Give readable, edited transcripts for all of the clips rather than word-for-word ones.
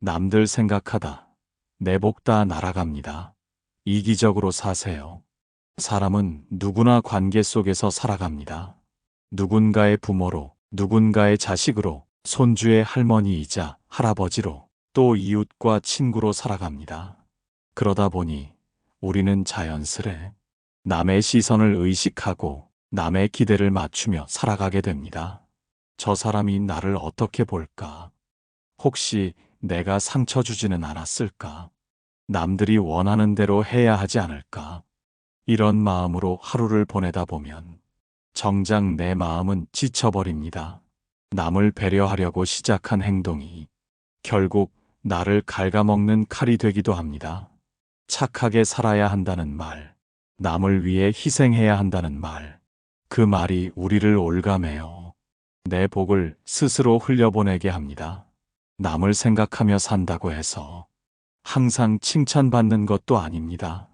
남들 생각하다 내 복 다 날아갑니다. 이기적으로 사세요. 사람은 누구나 관계 속에서 살아갑니다. 누군가의 부모로, 누군가의 자식으로, 손주의 할머니이자 할아버지로, 또 이웃과 친구로 살아갑니다. 그러다 보니 우리는 자연스레 남의 시선을 의식하고 남의 기대를 맞추며 살아가게 됩니다. 저 사람이 나를 어떻게 볼까? 혹시 내가 상처 주지는 않았을까? 남들이 원하는 대로 해야 하지 않을까? 이런 마음으로 하루를 보내다 보면 정작 내 마음은 지쳐버립니다. 남을 배려하려고 시작한 행동이 결국 나를 갉아먹는 칼이 되기도 합니다. 착하게 살아야 한다는 말, 남을 위해 희생해야 한다는 말, 그 말이 우리를 올가매어 내 복을 스스로 흘려보내게 합니다. 남을 생각하며 산다고 해서 항상 칭찬받는 것도 아닙니다.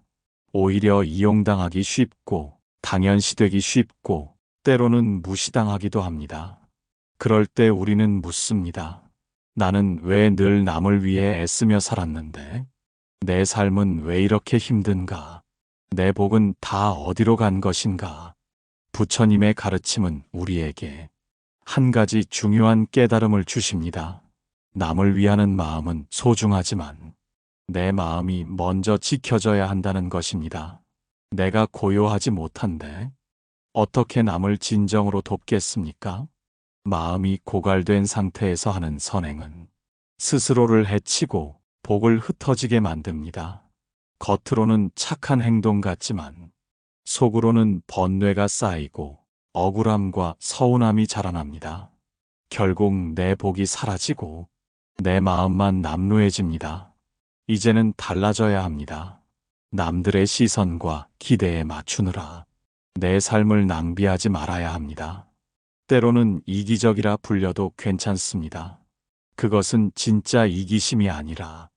오히려 이용당하기 쉽고 당연시되기 쉽고 때로는 무시당하기도 합니다. 그럴 때 우리는 묻습니다. 나는 왜 늘 남을 위해 애쓰며 살았는데? 내 삶은 왜 이렇게 힘든가? 내 복은 다 어디로 간 것인가? 부처님의 가르침은 우리에게 한 가지 중요한 깨달음을 주십니다. 남을 위하는 마음은 소중하지만 내 마음이 먼저 지켜져야 한다는 것입니다. 내가 고요하지 못한데 어떻게 남을 진정으로 돕겠습니까? 마음이 고갈된 상태에서 하는 선행은 스스로를 해치고 복을 흩어지게 만듭니다. 겉으로는 착한 행동 같지만 속으로는 번뇌가 쌓이고 억울함과 서운함이 자라납니다. 결국 내 복이 사라지고 내 마음만 남루해집니다. 이제는 달라져야 합니다. 남들의 시선과 기대에 맞추느라 내 삶을 낭비하지 말아야 합니다. 때로는 이기적이라 불려도 괜찮습니다. 그것은 진짜 이기심이 아니라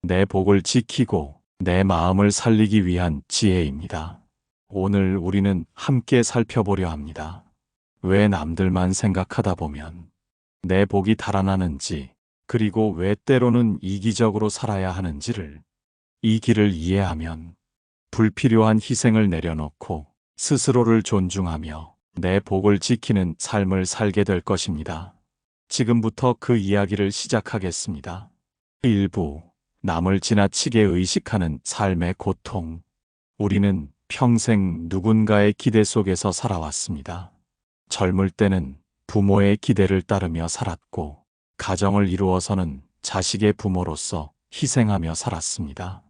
내 복을 지키고 내 마음을 살리기 위한 지혜입니다. 오늘 우리는 함께 살펴보려 합니다. 왜 남들만 생각하다 보면 내 복이 달아나는지, 그리고 왜 때로는 이기적으로 살아야 하는지를, 이 길을 이해하면 불필요한 희생을 내려놓고 스스로를 존중하며 내 복을 지키는 삶을 살게 될 것입니다. 지금부터 그 이야기를 시작하겠습니다. 1부. 남을 지나치게 의식하는 삶의 고통. 우리는 평생 누군가의 기대 속에서 살아왔습니다. 젊을 때는 부모의 기대를 따르며 살았고, 가정을 이루어서는 자식의 부모로서 희생하며 살았습니다.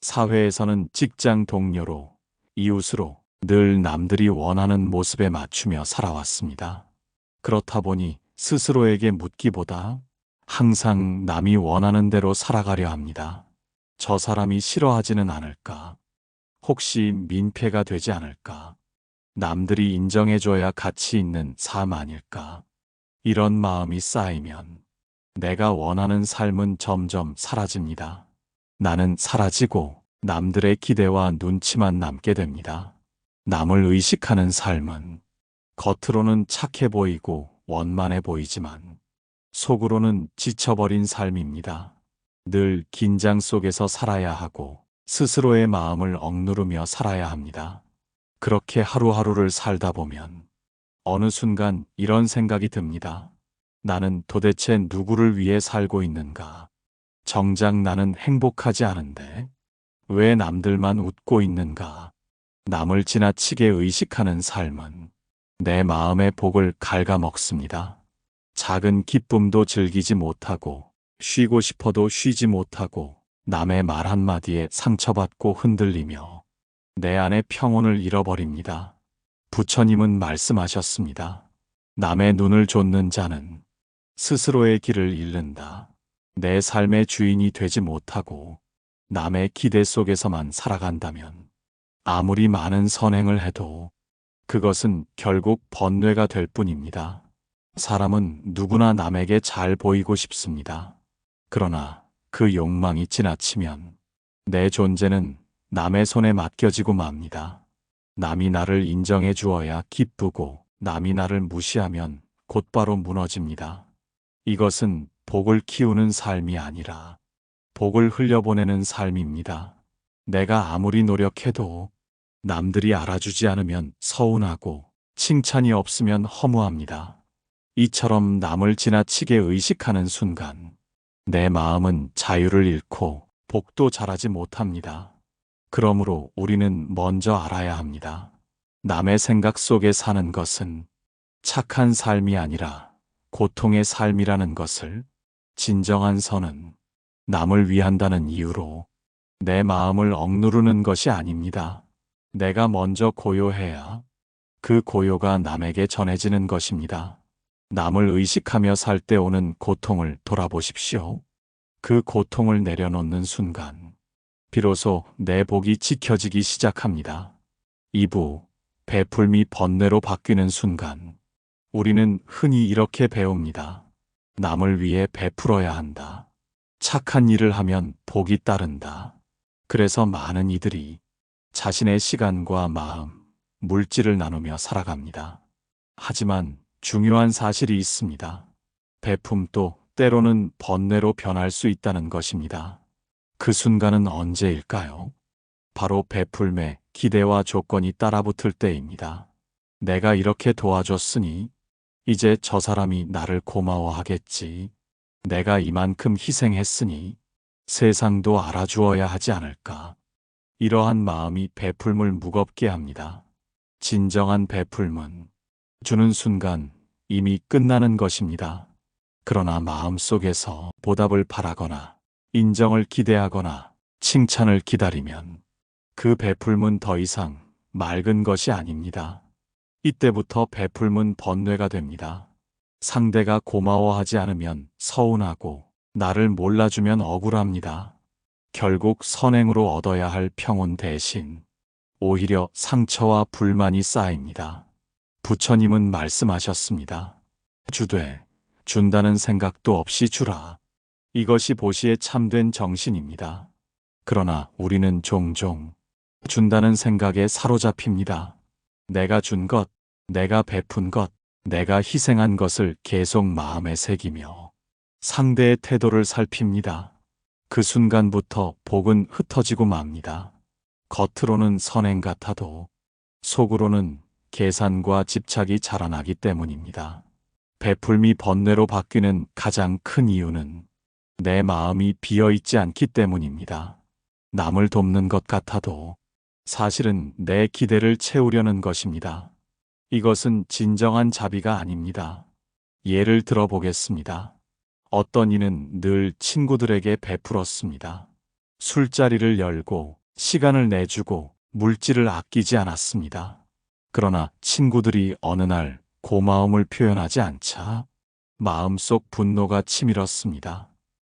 사회에서는 직장 동료로, 이웃으로 늘 남들이 원하는 모습에 맞추며 살아왔습니다. 그렇다 보니 스스로에게 묻기보다 항상 남이 원하는 대로 살아가려 합니다. 저 사람이 싫어하지는 않을까? 혹시 민폐가 되지 않을까? 남들이 인정해줘야 가치 있는 삶 아닐까? 이런 마음이 쌓이면 내가 원하는 삶은 점점 사라집니다. 나는 사라지고 남들의 기대와 눈치만 남게 됩니다. 남을 의식하는 삶은 겉으로는 착해 보이고 원만해 보이지만 속으로는 지쳐버린 삶입니다. 늘 긴장 속에서 살아야 하고 스스로의 마음을 억누르며 살아야 합니다. 그렇게 하루하루를 살다 보면 어느 순간 이런 생각이 듭니다. 나는 도대체 누구를 위해 살고 있는가? 정작 나는 행복하지 않은데 왜 남들만 웃고 있는가? 남을 지나치게 의식하는 삶은 내 마음의 복을 갉아먹습니다. 작은 기쁨도 즐기지 못하고 쉬고 싶어도 쉬지 못하고 남의 말 한마디에 상처받고 흔들리며 내 안의 평온을 잃어버립니다. 부처님은 말씀하셨습니다. 남의 눈을 좇는 자는 스스로의 길을 잃는다. 내 삶의 주인이 되지 못하고 남의 기대 속에서만 살아간다면 아무리 많은 선행을 해도 그것은 결국 번뇌가 될 뿐입니다. 사람은 누구나 남에게 잘 보이고 싶습니다. 그러나 그 욕망이 지나치면 내 존재는 남의 손에 맡겨지고 맙니다. 남이 나를 인정해 주어야 기쁘고 남이 나를 무시하면 곧바로 무너집니다. 이것은 복을 키우는 삶이 아니라 복을 흘려보내는 삶입니다. 내가 아무리 노력해도 남들이 알아주지 않으면 서운하고 칭찬이 없으면 허무합니다. 이처럼 남을 지나치게 의식하는 순간 내 마음은 자유를 잃고 복도 잘하지 못합니다. 그러므로 우리는 먼저 알아야 합니다. 남의 생각 속에 사는 것은 착한 삶이 아니라 고통의 삶이라는 것을. 진정한 선은 남을 위한다는 이유로 내 마음을 억누르는 것이 아닙니다. 내가 먼저 고요해야 그 고요가 남에게 전해지는 것입니다. 남을 의식하며 살 때 오는 고통을 돌아보십시오. 그 고통을 내려놓는 순간 비로소 내 복이 지켜지기 시작합니다. 2부 베풀미 번뇌로 바뀌는 순간 우리는 흔히 이렇게 배웁니다. 남을 위해 베풀어야 한다. 착한 일을 하면 복이 따른다. 그래서 많은 이들이 자신의 시간과 마음, 물질을 나누며 살아갑니다. 하지만 중요한 사실이 있습니다. 베품도 때로는 번뇌로 변할 수 있다는 것입니다. 그 순간은 언제일까요? 바로 베풀매 기대와 조건이 따라붙을 때입니다. 내가 이렇게 도와줬으니 이제 저 사람이 나를 고마워하겠지. 내가 이만큼 희생했으니 세상도 알아주어야 하지 않을까. 이러한 마음이 베풀물 무겁게 합니다. 진정한 베풀문 주는 순간 이미 끝나는 것입니다. 그러나 마음속에서 보답을 바라거나 인정을 기대하거나 칭찬을 기다리면 그 베풀문 더 이상 맑은 것이 아닙니다. 이때부터 베풀문 번뇌가 됩니다. 상대가 고마워하지 않으면 서운하고 나를 몰라주면 억울합니다. 결국 선행으로 얻어야 할 평온 대신 오히려 상처와 불만이 쌓입니다. 부처님은 말씀하셨습니다. 주되 준다는 생각도 없이 주라. 이것이 보시의 참된 정신입니다. 그러나 우리는 종종 준다는 생각에 사로잡힙니다. 내가 준 것, 내가 베푼 것, 내가 희생한 것을 계속 마음에 새기며 상대의 태도를 살핍니다. 그 순간부터 복은 흩어지고 맙니다. 겉으로는 선행 같아도 속으로는 계산과 집착이 자라나기 때문입니다. 베풀미 번뇌로 바뀌는 가장 큰 이유는 내 마음이 비어있지 않기 때문입니다. 남을 돕는 것 같아도 사실은 내 기대를 채우려는 것입니다. 이것은 진정한 자비가 아닙니다. 예를 들어 보겠습니다. 어떤 이는 늘 친구들에게 베풀었습니다. 술자리를 열고 시간을 내주고 물질을 아끼지 않았습니다. 그러나 친구들이 어느 날 고마움을 표현하지 않자 마음속 분노가 치밀었습니다.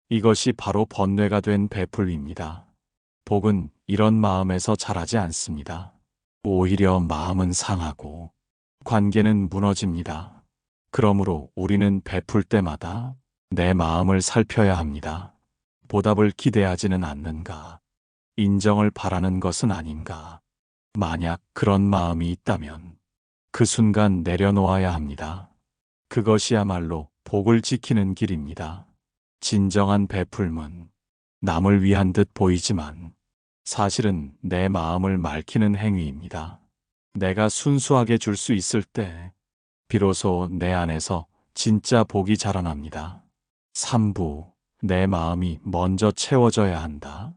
이것이 바로 번뇌가 된 베풀입니다. 복은 이런 마음에서 자라지 않습니다. 오히려 마음은 상하고 관계는 무너집니다. 그러므로 우리는 베풀 때마다 내 마음을 살펴야 합니다. 보답을 기대하지는 않는가? 인정을 바라는 것은 아닌가? 만약 그런 마음이 있다면 그 순간 내려놓아야 합니다. 그것이야말로 복을 지키는 길입니다. 진정한 베풀문, 남을 위한 듯 보이지만 사실은 내 마음을 맑히는 행위입니다. 내가 순수하게 줄 수 있을 때 비로소 내 안에서 진짜 복이 자라납니다. 3부, 내 마음이 먼저 채워져야 한다.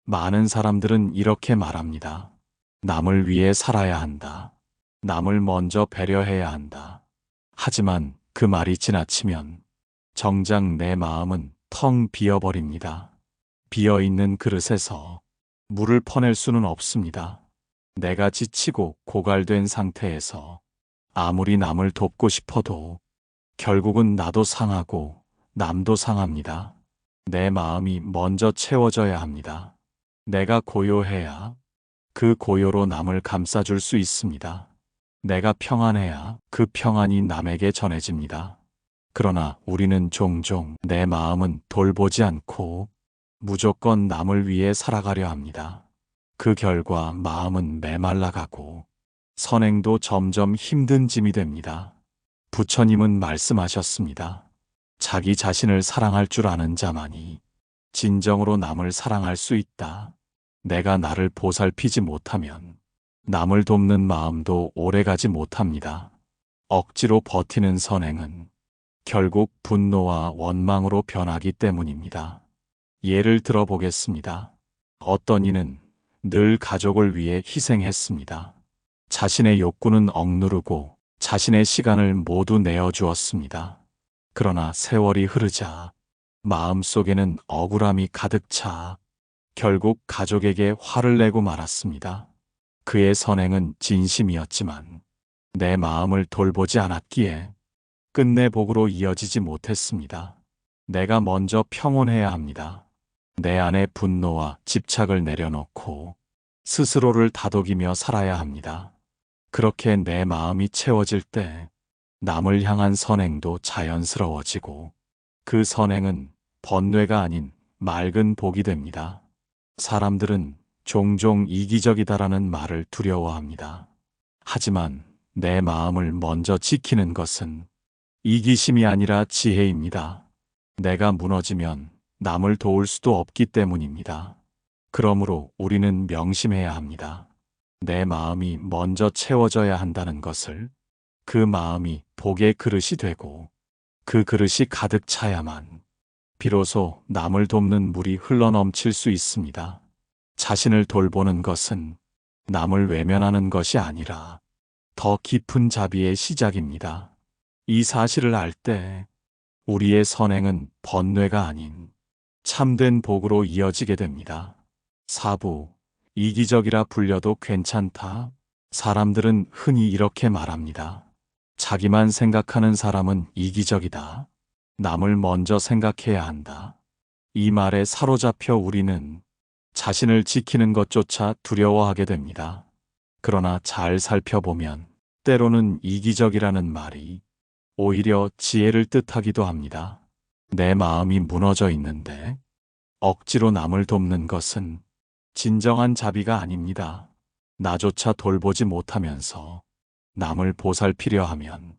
많은 사람들은 이렇게 말합니다. 남을 위해 살아야 한다. 남을 먼저 배려해야 한다. 하지만 그 말이 지나치면 정작 내 마음은 텅 비어버립니다. 비어있는 그릇에서 물을 퍼낼 수는 없습니다. 내가 지치고 고갈된 상태에서 아무리 남을 돕고 싶어도 결국은 나도 상하고 남도 상합니다. 내 마음이 먼저 채워져야 합니다. 내가 고요해야 그 고요로 남을 감싸줄 수 있습니다. 내가 평안해야 그 평안이 남에게 전해집니다. 그러나 우리는 종종 내 마음은 돌보지 않고 무조건 남을 위해 살아가려 합니다. 그 결과 마음은 메말라가고 선행도 점점 힘든 짐이 됩니다. 부처님은 말씀하셨습니다. 자기 자신을 사랑할 줄 아는 자만이 진정으로 남을 사랑할 수 있다. 내가 나를 보살피지 못하면 남을 돕는 마음도 오래가지 못합니다. 억지로 버티는 선행은 결국 분노와 원망으로 변하기 때문입니다. 예를 들어보겠습니다. 어떤 이는 늘 가족을 위해 희생했습니다. 자신의 욕구는 억누르고 자신의 시간을 모두 내어주었습니다. 그러나 세월이 흐르자 마음속에는 억울함이 가득 차 결국 가족에게 화를 내고 말았습니다. 그의 선행은 진심이었지만 내 마음을 돌보지 않았기에 끝내 복으로 이어지지 못했습니다. 내가 먼저 평온해야 합니다. 내 안의 분노와 집착을 내려놓고 스스로를 다독이며 살아야 합니다. 그렇게 내 마음이 채워질 때 남을 향한 선행도 자연스러워지고 그 선행은 번뇌가 아닌 맑은 복이 됩니다. 사람들은 종종 이기적이다라는 말을 두려워합니다. 하지만 내 마음을 먼저 지키는 것은 이기심이 아니라 지혜입니다. 내가 무너지면 남을 도울 수도 없기 때문입니다. 그러므로 우리는 명심해야 합니다. 내 마음이 먼저 채워져야 한다는 것을. 그 마음이 복의 그릇이 되고 그 그릇이 가득 차야만 비로소 남을 돕는 물이 흘러넘칠 수 있습니다. 자신을 돌보는 것은 남을 외면하는 것이 아니라 더 깊은 자비의 시작입니다. 이 사실을 알 때 우리의 선행은 번뇌가 아닌 참된 복으로 이어지게 됩니다. 사부, 이기적이라 불려도 괜찮다. 사람들은 흔히 이렇게 말합니다. 자기만 생각하는 사람은 이기적이다. 남을 먼저 생각해야 한다. 이 말에 사로잡혀 우리는 자신을 지키는 것조차 두려워하게 됩니다. 그러나 잘 살펴보면 때로는 이기적이라는 말이 오히려 지혜를 뜻하기도 합니다. 내 마음이 무너져 있는데 억지로 남을 돕는 것은 진정한 자비가 아닙니다. 나조차 돌보지 못하면서 남을 보살피려 하면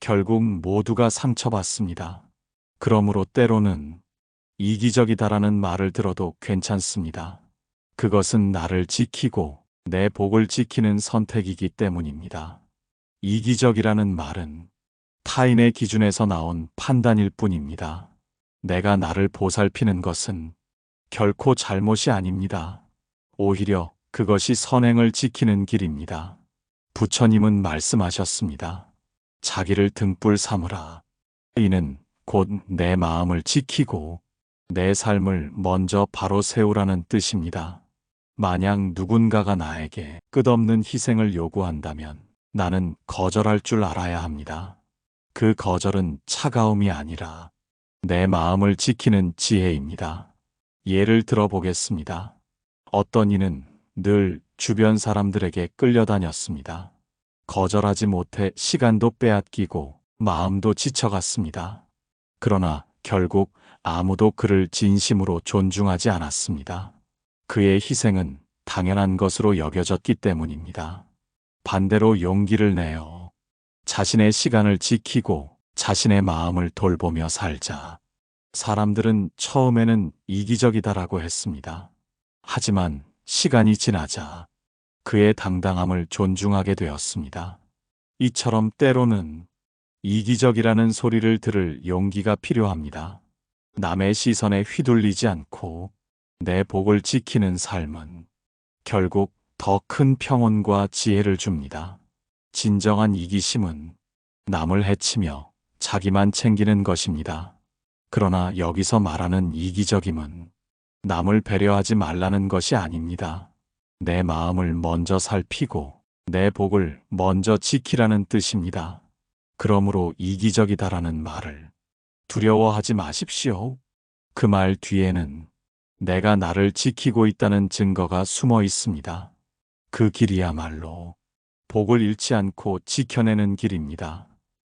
결국 모두가 상처받습니다. 그러므로 때로는 이기적이다라는 말을 들어도 괜찮습니다. 그것은 나를 지키고 내 복을 지키는 선택이기 때문입니다. 이기적이라는 말은 타인의 기준에서 나온 판단일 뿐입니다. 내가 나를 보살피는 것은 결코 잘못이 아닙니다. 오히려 그것이 선행을 지키는 길입니다. 부처님은 말씀하셨습니다. 자기를 등불 삼으라. 이는 곧 내 마음을 지키고 내 삶을 먼저 바로 세우라는 뜻입니다. 만약 누군가가 나에게 끝없는 희생을 요구한다면 나는 거절할 줄 알아야 합니다. 그 거절은 차가움이 아니라 내 마음을 지키는 지혜입니다. 예를 들어보겠습니다. 어떤 이는 늘 주변 사람들에게 끌려다녔습니다. 거절하지 못해 시간도 빼앗기고 마음도 지쳐갔습니다. 그러나 결국 아무도 그를 진심으로 존중하지 않았습니다. 그의 희생은 당연한 것으로 여겨졌기 때문입니다. 반대로 용기를 내어 자신의 시간을 지키고 자신의 마음을 돌보며 살자. 사람들은 처음에는 이기적이다라고 했습니다. 하지만 시간이 지나자 그의 당당함을 존중하게 되었습니다. 이처럼 때로는 이기적이라는 소리를 들을 용기가 필요합니다. 남의 시선에 휘둘리지 않고 내 복을 지키는 삶은 결국 더 큰 평온과 지혜를 줍니다. 진정한 이기심은 남을 해치며 자기만 챙기는 것입니다. 그러나 여기서 말하는 이기적임은 남을 배려하지 말라는 것이 아닙니다. 내 마음을 먼저 살피고 내 복을 먼저 지키라는 뜻입니다. 그러므로 이기적이다라는 말을 두려워하지 마십시오. 그 말 뒤에는 내가 나를 지키고 있다는 증거가 숨어 있습니다. 그 길이야말로 복을 잃지 않고 지켜내는 길입니다.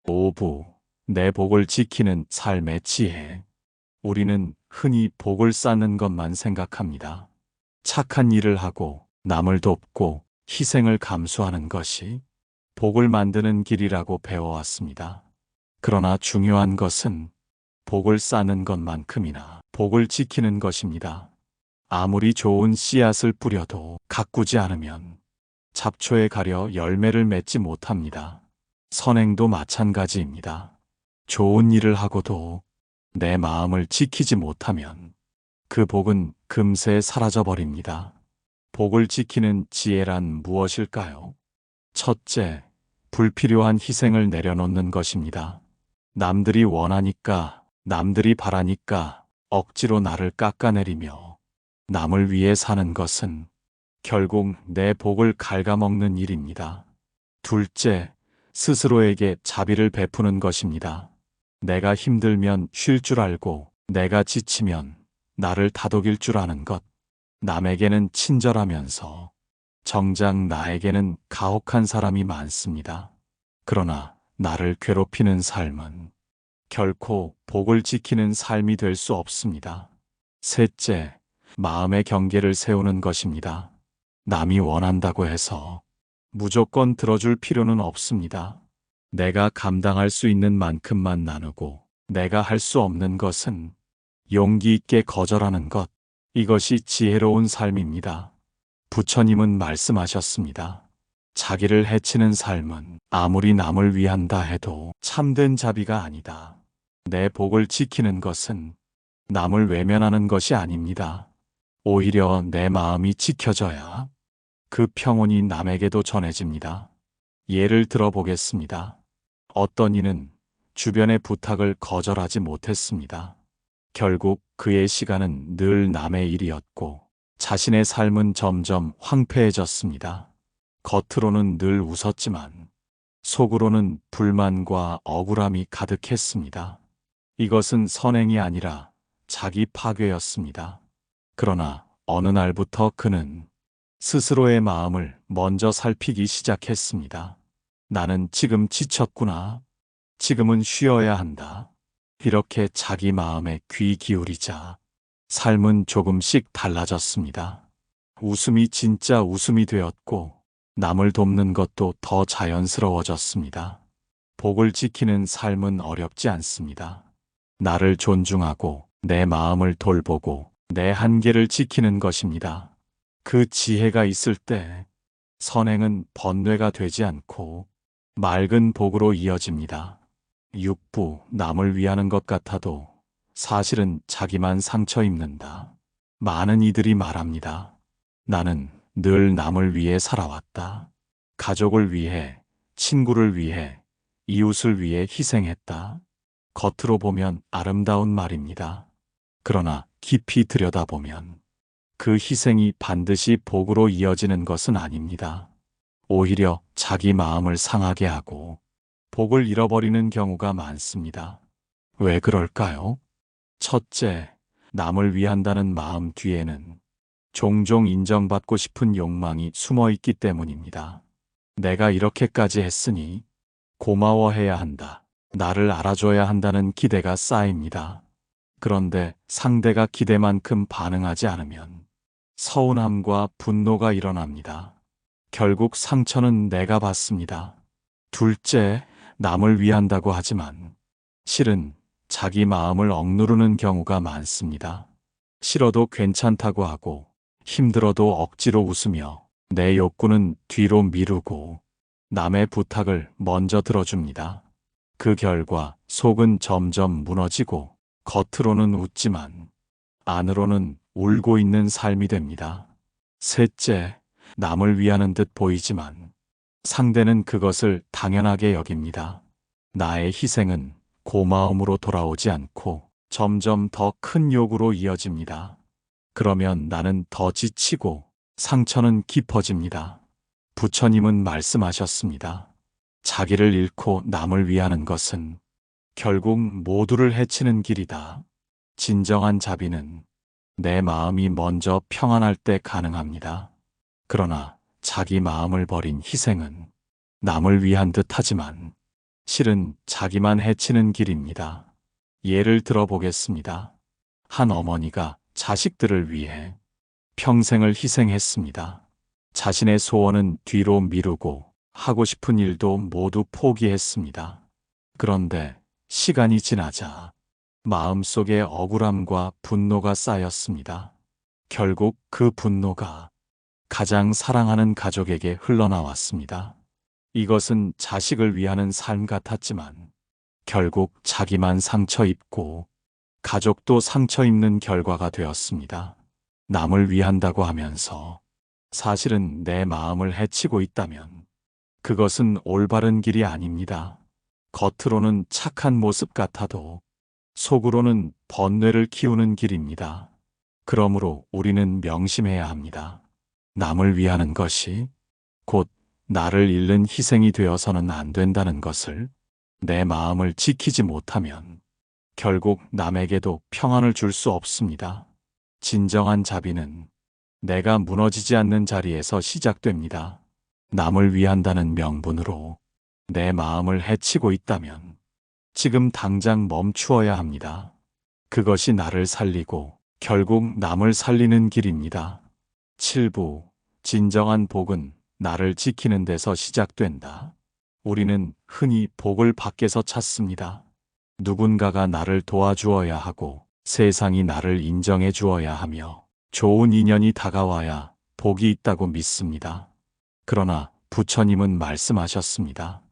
5부, 내 복을 지키는 삶의 지혜. 우리는 흔히 복을 쌓는 것만 생각합니다. 착한 일을 하고 남을 돕고 희생을 감수하는 것이 복을 만드는 길이라고 배워왔습니다. 그러나 중요한 것은 복을 쌓는 것만큼이나 복을 지키는 것입니다. 아무리 좋은 씨앗을 뿌려도 가꾸지 않으면 잡초에 가려 열매를 맺지 못합니다. 선행도 마찬가지입니다. 좋은 일을 하고도 내 마음을 지키지 못하면 그 복은 금세 사라져 버립니다. 복을 지키는 지혜란 무엇일까요? 첫째, 불필요한 희생을 내려놓는 것입니다. 남들이 원하니까, 남들이 바라니까 억지로 나를 깎아내리며 남을 위해 사는 것은 결국 내 복을 갉아먹는 일입니다. 둘째, 스스로에게 자비를 베푸는 것입니다. 내가 힘들면 쉴 줄 알고 내가 지치면 나를 다독일 줄 아는 것. 남에게는 친절하면서 정작 나에게는 가혹한 사람이 많습니다. 그러나 나를 괴롭히는 삶은 결코 복을 지키는 삶이 될 수 없습니다. 셋째, 마음의 경계를 세우는 것입니다. 남이 원한다고 해서 무조건 들어줄 필요는 없습니다. 내가 감당할 수 있는 만큼만 나누고 내가 할 수 없는 것은 용기 있게 거절하는 것. 이것이 지혜로운 삶입니다. 부처님은 말씀하셨습니다. 자기를 해치는 삶은 아무리 남을 위한다 해도 참된 자비가 아니다. 내 복을 지키는 것은 남을 외면하는 것이 아닙니다. 오히려 내 마음이 지켜져야 그 평온이 남에게도 전해집니다. 예를 들어보겠습니다. 어떤 이는 주변의 부탁을 거절하지 못했습니다. 결국 그의 시간은 늘 남의 일이었고 자신의 삶은 점점 황폐해졌습니다. 겉으로는 늘 웃었지만 속으로는 불만과 억울함이 가득했습니다. 이것은 선행이 아니라 자기 파괴였습니다. 그러나 어느 날부터 그는 스스로의 마음을 먼저 살피기 시작했습니다. 나는 지금 지쳤구나. 지금은 쉬어야 한다. 이렇게 자기 마음에 귀 기울이자 삶은 조금씩 달라졌습니다. 웃음이 진짜 웃음이 되었고 남을 돕는 것도 더 자연스러워졌습니다. 복을 지키는 삶은 어렵지 않습니다. 나를 존중하고 내 마음을 돌보고 내 한계를 지키는 것입니다. 그 지혜가 있을 때 선행은 번뇌가 되지 않고 맑은 복으로 이어집니다. 육부, 남을 위하는 것 같아도 사실은 자기만 상처 입는다. 많은 이들이 말합니다. 나는 늘 남을 위해 살아왔다. 가족을 위해, 친구를 위해, 이웃을 위해 희생했다. 겉으로 보면 아름다운 말입니다. 그러나 깊이 들여다보면 그 희생이 반드시 복으로 이어지는 것은 아닙니다. 오히려 자기 마음을 상하게 하고 복을 잃어버리는 경우가 많습니다. 왜 그럴까요? 첫째, 남을 위한다는 마음 뒤에는 종종 인정받고 싶은 욕망이 숨어 있기 때문입니다. 내가 이렇게까지 했으니 고마워해야 한다. 나를 알아줘야 한다는 기대가 쌓입니다. 그런데 상대가 기대만큼 반응하지 않으면 서운함과 분노가 일어납니다. 결국 상처는 내가 받습니다. 둘째, 남을 위한다고 하지만 실은 자기 마음을 억누르는 경우가 많습니다. 싫어도 괜찮다고 하고 힘들어도 억지로 웃으며 내 욕구는 뒤로 미루고 남의 부탁을 먼저 들어줍니다. 그 결과 속은 점점 무너지고 겉으로는 웃지만 안으로는 울고 있는 삶이 됩니다. 셋째, 남을 위하는 듯 보이지만 상대는 그것을 당연하게 여깁니다. 나의 희생은 고마움으로 돌아오지 않고 점점 더 큰 욕으로 이어집니다. 그러면 나는 더 지치고 상처는 깊어집니다. 부처님은 말씀하셨습니다. 자기를 잃고 남을 위하는 것은 결국 모두를 해치는 길이다. 진정한 자비는 내 마음이 먼저 평안할 때 가능합니다. 그러나 자기 마음을 버린 희생은 남을 위한 듯 하지만 실은 자기만 해치는 길입니다. 예를 들어보겠습니다. 한 어머니가 자식들을 위해 평생을 희생했습니다. 자신의 소원은 뒤로 미루고 하고 싶은 일도 모두 포기했습니다. 그런데 시간이 지나자 마음속에 억울함과 분노가 쌓였습니다. 결국 그 분노가 가장 사랑하는 가족에게 흘러나왔습니다. 이것은 자식을 위하는 삶 같았지만 결국 자기만 상처 입고 가족도 상처 입는 결과가 되었습니다. 남을 위한다고 하면서 사실은 내 마음을 해치고 있다면 그것은 올바른 길이 아닙니다. 겉으로는 착한 모습 같아도 속으로는 번뇌를 키우는 길입니다. 그러므로 우리는 명심해야 합니다. 남을 위하는 것이 곧 나를 잃는 희생이 되어서는 안 된다는 것을, 내 마음을 지키지 못하면 결국 남에게도 평안을 줄 수 없습니다. 진정한 자비는 내가 무너지지 않는 자리에서 시작됩니다. 남을 위한다는 명분으로 내 마음을 해치고 있다면 지금 당장 멈추어야 합니다. 그것이 나를 살리고 결국 남을 살리는 길입니다. 7부 진정한 복은 나를 지키는 데서 시작된다. 우리는 흔히 복을 밖에서 찾습니다. 누군가가 나를 도와주어야 하고 세상이 나를 인정해 주어야 하며 좋은 인연이 다가와야 복이 있다고 믿습니다. 그러나 부처님은 말씀하셨습니다.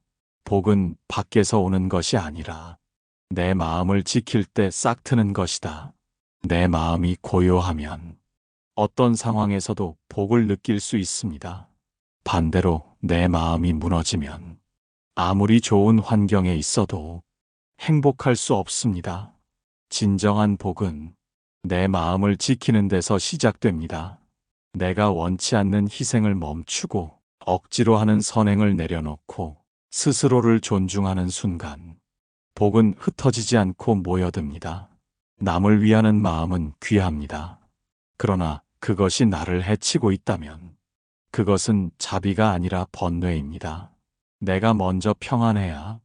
복은 밖에서 오는 것이 아니라 내 마음을 지킬 때 싹트는 것이다. 내 마음이 고요하면 어떤 상황에서도 복을 느낄 수 있습니다. 반대로 내 마음이 무너지면 아무리 좋은 환경에 있어도 행복할 수 없습니다. 진정한 복은 내 마음을 지키는 데서 시작됩니다. 내가 원치 않는 희생을 멈추고 억지로 하는 선행을 내려놓고 스스로를 존중하는 순간 복은 흩어지지 않고 모여듭니다. 남을 위하는 마음은 귀합니다. 그러나 그것이 나를 해치고 있다면 그것은 자비가 아니라 번뇌입니다. 내가 먼저 평안해야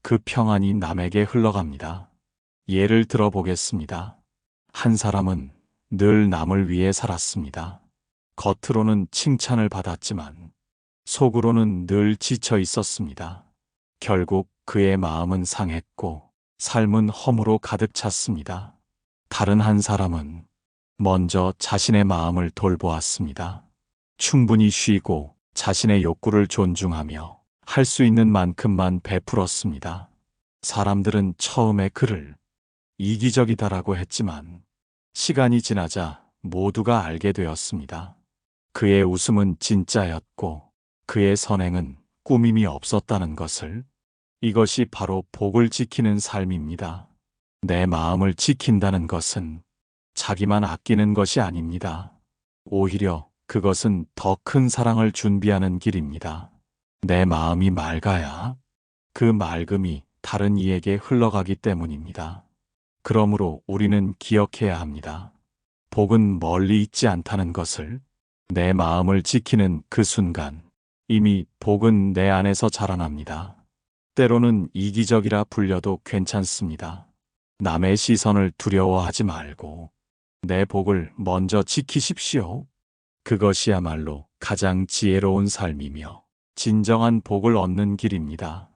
그 평안이 남에게 흘러갑니다. 예를 들어보겠습니다. 한 사람은 늘 남을 위해 살았습니다. 겉으로는 칭찬을 받았지만 속으로는 늘 지쳐 있었습니다. 결국 그의 마음은 상했고 삶은 허무로 가득 찼습니다. 다른 한 사람은 먼저 자신의 마음을 돌보았습니다. 충분히 쉬고 자신의 욕구를 존중하며 할 수 있는 만큼만 베풀었습니다. 사람들은 처음에 그를 이기적이다라고 했지만 시간이 지나자 모두가 알게 되었습니다. 그의 웃음은 진짜였고 그의 선행은 꾸밈이 없었다는 것을. 이것이 바로 복을 지키는 삶입니다. 내 마음을 지킨다는 것은 자기만 아끼는 것이 아닙니다. 오히려 그것은 더 큰 사랑을 준비하는 길입니다. 내 마음이 맑아야 그 맑음이 다른 이에게 흘러가기 때문입니다. 그러므로 우리는 기억해야 합니다. 복은 멀리 있지 않다는 것을. 내 마음을 지키는 그 순간 이미 복은 내 안에서 자라납니다. 때로는 이기적이라 불려도 괜찮습니다. 남의 시선을 두려워하지 말고 내 복을 먼저 지키십시오. 그것이야말로 가장 지혜로운 삶이며 진정한 복을 얻는 길입니다.